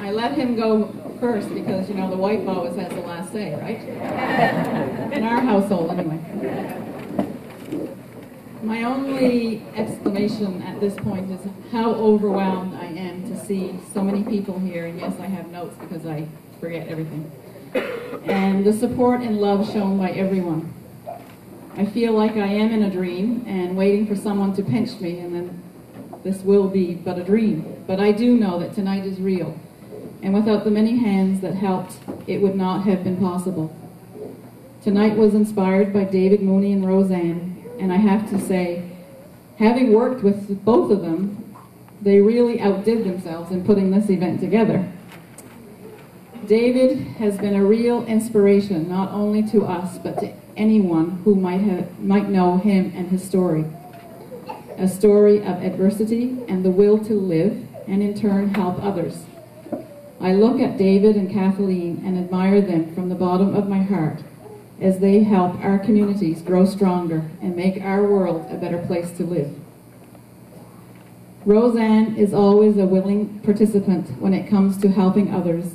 I let him go first because, you know, the wife always has the last say, right? In our household, anyway. My only exclamation at this point is how overwhelmed I am to see so many people here, and yes, I have notes because I forget everything. And the support and love shown by everyone. I feel like I am in a dream and waiting for someone to pinch me, and then this will be but a dream. But I do know that tonight is real, and without the many hands that helped, it would not have been possible. Tonight was inspired by David Mooney and Roseanne, and I have to say, having worked with both of them, they really outdid themselves in putting this event together. David has been a real inspiration, not only to us, but to anyone who might know him and his story. A story of adversity and the will to live, and in turn help others. I look at David and Kathleen and admire them from the bottom of my heart as they help our communities grow stronger and make our world a better place to live. Roseanne is always a willing participant when it comes to helping others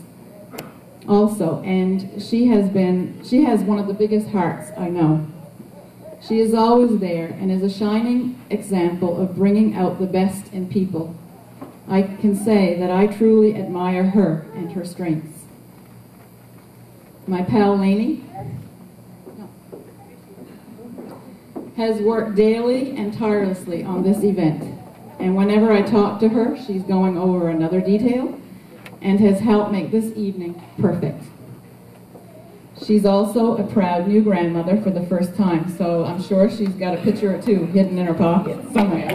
also, and she has one of the biggest hearts I know. She is always there and is a shining example of bringing out the best in people. I can say that I truly admire her and her strengths. My pal Lainey has worked daily and tirelessly on this event, and whenever I talk to her, she's going over another detail and has helped make this evening perfect. She's also a proud new grandmother for the first time, so I'm sure she's got a picture or two hidden in her pocket somewhere.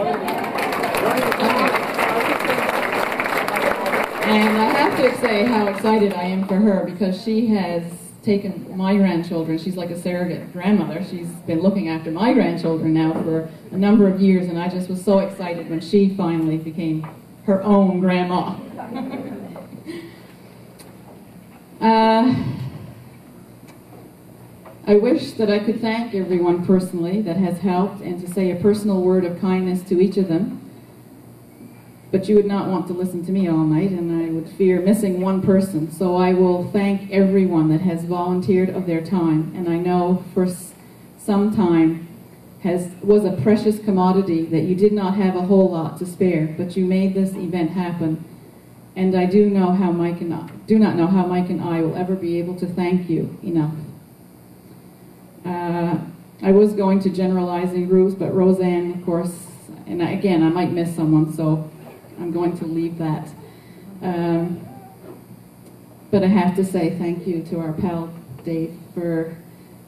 And I have to say how excited I am for her, because she has taken my grandchildren. She's like a surrogate grandmother. She's been looking after my grandchildren now for a number of years, and I just was so excited when she finally became her own grandma. I wish that I could thank everyone personally that has helped and to say a personal word of kindness to each of them. But you would not want to listen to me all night, and I would fear missing one person. So I will thank everyone that has volunteered of their time, and I know for some time was a precious commodity that you did not have a whole lot to spare, but you made this event happen. And I do not know how Mike and I will ever be able to thank you enough. I was going to generalizing groups, but Roseanne, of course, and again, I might miss someone, so I'm going to leave that. But I have to say thank you to our pal Dave for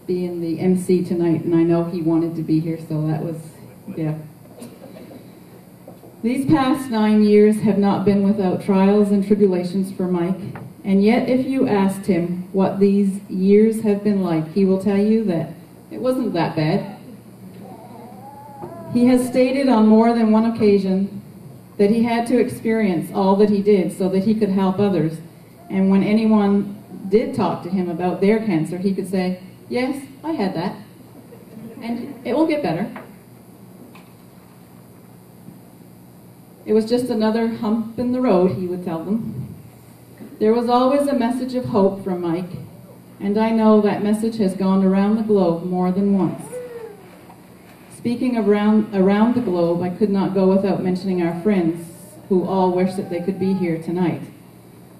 being the MC tonight, and I know he wanted to be here, so that was, yeah. These past 9 years have not been without trials and tribulations for Mike, and yet if you asked him what these years have been like, he will tell you that it wasn't that bad. He has stated on more than one occasion that he had to experience all that he did so that he could help others. And when anyone did talk to him about their cancer, he could say, yes, I had that, and it will get better. It was just another hump in the road, he would tell them. There was always a message of hope from Mike, and I know that message has gone around the globe more than once. Speaking of around the globe, I could not go without mentioning our friends who all wish that they could be here tonight.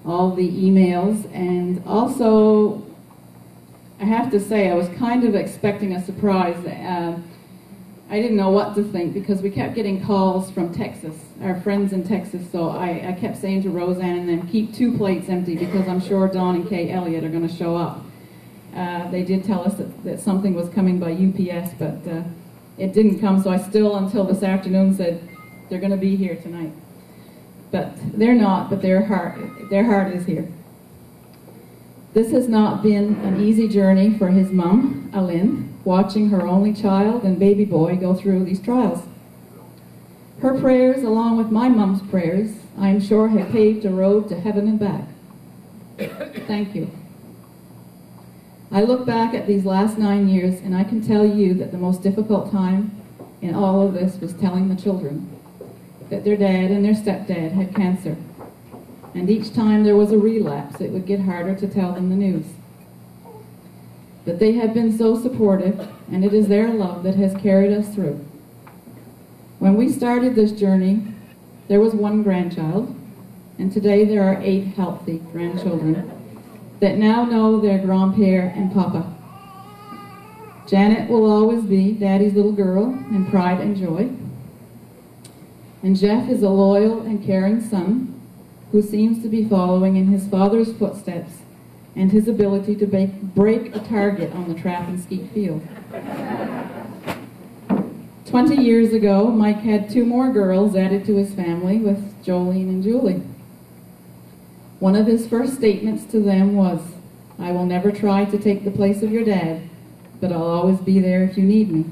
All the emails, and also, I have to say, I was kind of expecting a surprise. I didn't know what to think because we kept getting calls from Texas, our friends in Texas, so I kept saying to Roseanne and them, keep 2 plates empty because I'm sure Don and Kay Elliott are going to show up. They did tell us that something was coming by UPS, but it didn't come, so I still, until this afternoon, said they're going to be here tonight. But they're not, but their heart is here. This has not been an easy journey for his mum, Alin, watching her only child and baby boy go through these trials. Her prayers, along with my mum's prayers, I am sure have paved a road to heaven and back. Thank you. I look back at these last 9 years, and I can tell you that the most difficult time in all of this was telling the children that their dad and their stepdad had cancer. and each time there was a relapse, it would get harder to tell them the news. But they have been so supportive, and it is their love that has carried us through. When we started this journey, there was one grandchild, and today there are 8 healthy grandchildren that now know their grandpere and papa. Janet will always be Daddy's little girl in pride and joy. And Jeff is a loyal and caring son who seems to be following in his father's footsteps and his ability to break a target on the trap and skeet field. 20 years ago, Mike had 2 more girls added to his family with Jolene and Julie. One of his first statements to them was, "I will never try to take the place of your dad, but I'll always be there if you need me."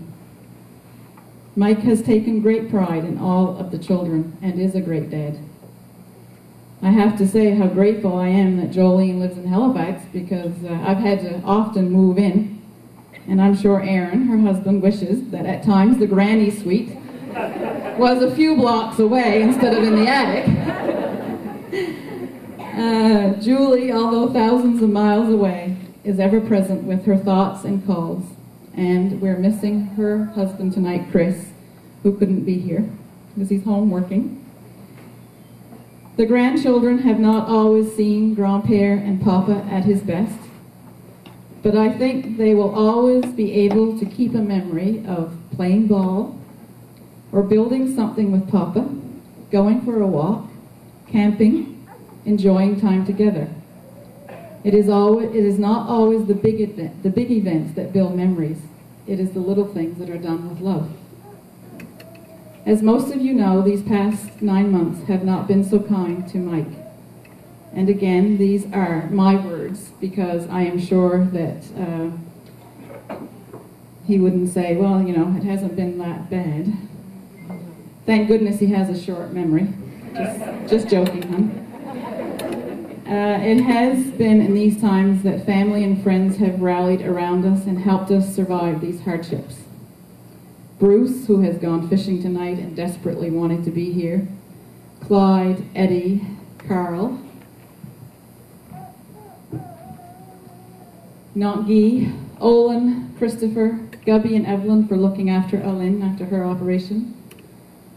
Mike has taken great pride in all of the children and is a great dad. I have to say how grateful I am that Jolene lives in Halifax, because I've had to often move in, and I'm sure Aaron, her husband, wishes that at times the granny suite was a few blocks away instead of in the attic. Julie, although thousands of miles away, is ever present with her thoughts and calls, and we're missing her husband tonight, Chris, who couldn't be here because he's home working. The grandchildren have not always seen grandpere and papa at his best, but I think they will always be able to keep a memory of playing ball or building something with papa, going for a walk, camping, enjoying time together. It is not always the big events that build memories. It is the little things that are done with love. As most of you know, these past 9 months have not been so kind to Mike. And again, these are my words, because I am sure that he wouldn't say, well, you know, it hasn't been that bad. Thank goodness he has a short memory. Just joking, huh? It has been in these times that family and friends have rallied around us and helped us survive these hardships. Bruce, who has gone fishing tonight and desperately wanted to be here. Clyde, Eddie, Carl. Guy, Olin, Christopher, Gubby and Evelyn for looking after Aline after her operation.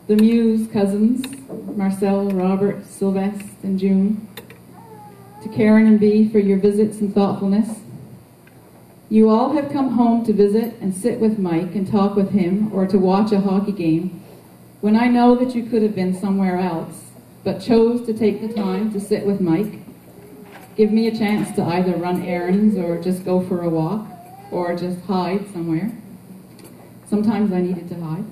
The Muse cousins, Marcel, Robert, Sylvester, and June. To Karen and Bea for your visits and thoughtfulness. You all have come home to visit and sit with Mike and talk with him, or to watch a hockey game, when I know that you could have been somewhere else, but chose to take the time to sit with Mike, give me a chance to either run errands or just go for a walk, or just hide somewhere. Sometimes I needed to hide.